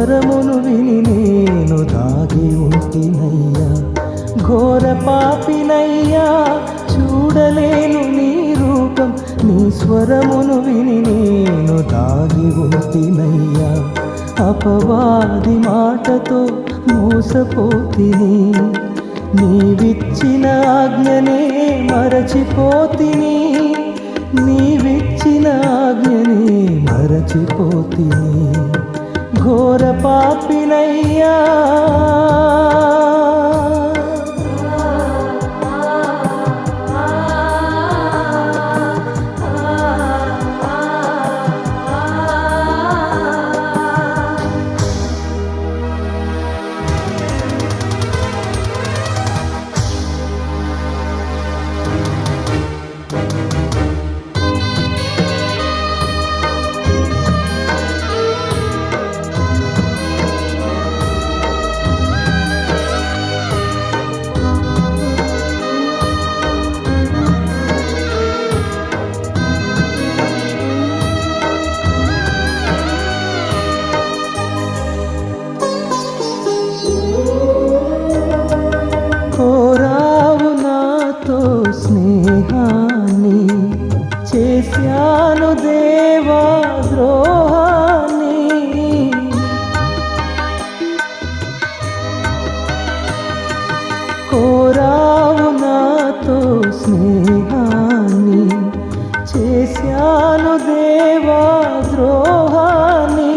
స్వరమును విని నేను దాగి ఉంటినయ్యా. ఘోర పాపినయ్యా, చూడలేను నీ రూపం. నీ స్వరమును విని నేను దాగి ఉంటినయ్యా. అపవాది మాటతో మోసపోతిని, నీవిచ్చిన ఆజ్ఞనే మరచిపోతిని. నీవిచ్చిన ఆజ్ఞనే మరచిపోతిని. ఘోర పాపినయ్యా. కోరావు నాతో స్నేహాన్ని, చేశాను దేవా ద్రోహాన్ని. కోరావు నాతో స్నేహాన్ని, చేశాను దేవా ద్రోహాన్ని.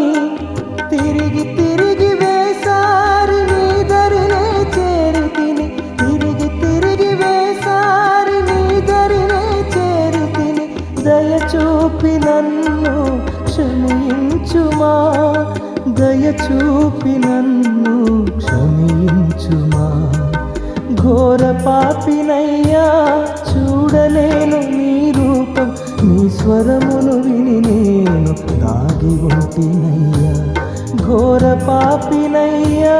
తిరిగి తిరిగి వేసారి నీ దరినే చేరితిని. తిరిగి తిరిగి వేసారి నీ దరినే చేరితిని. దయచూపి నన్ను క్షమించుమా, దయచూపి నన్ను క్షమించుమా. ఘోర పాపినయ్యా, చూడలేను నీ రూపం. నీ స్వరమును విని నేను దాగి ఉంటినయ్యా. ఘోర పాపినయ్యా.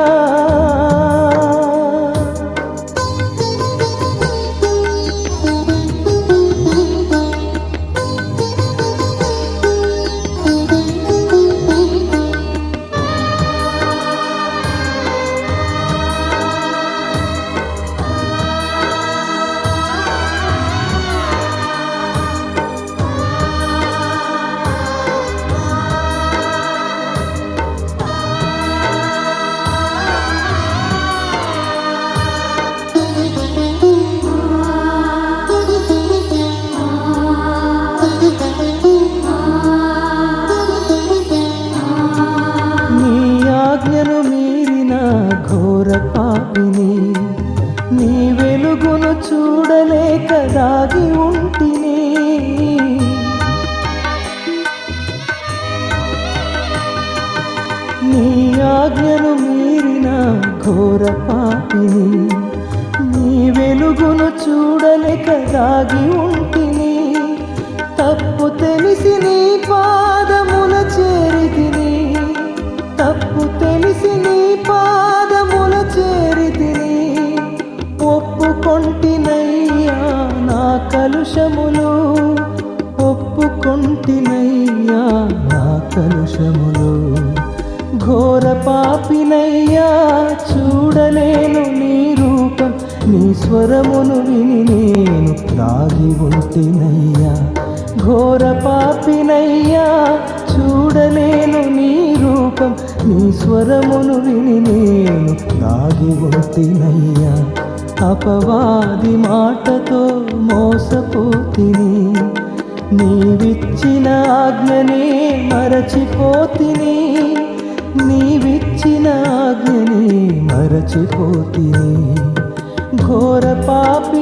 ఆజ్ఞను మీరిన ఘోర పాపిని, నీ వెలుగును చూడలేక దాగి ఉంటిని. నీ ఆజ్ఞను మీరిన ఘోర పాపిని, నీ వెలుగును చూడలేక దాగి ఉంటిని. తప్పు తెలిసి నీ పాదముల చేరితిని. తప్పు తెలిసి నీ పాదముల చేరితిని. ఒప్పుకొంటినయ్యా నా కలుషములు, ఒప్పుకొంటినయ్యా నా కలుషములు. ఘోర పాపినయ్యా, చూడలేను నీ రూపం. నీ స్వరమును విని నేను దాగి ఉంటినయ్యా. ఘోర పాపినయ్యా, చూడలేను నీ రూపం. నీ స్వరమును విని నేను దాగి ఉంటినయ్యా. అపవాది మాటతో మోసపోతిని, నీవిచ్చిన ఆజ్ఞనే మరచిపోతిని. నీవిచ్చిన ఆజ్ఞనే మరచిపోతిని. ఘోర పాపి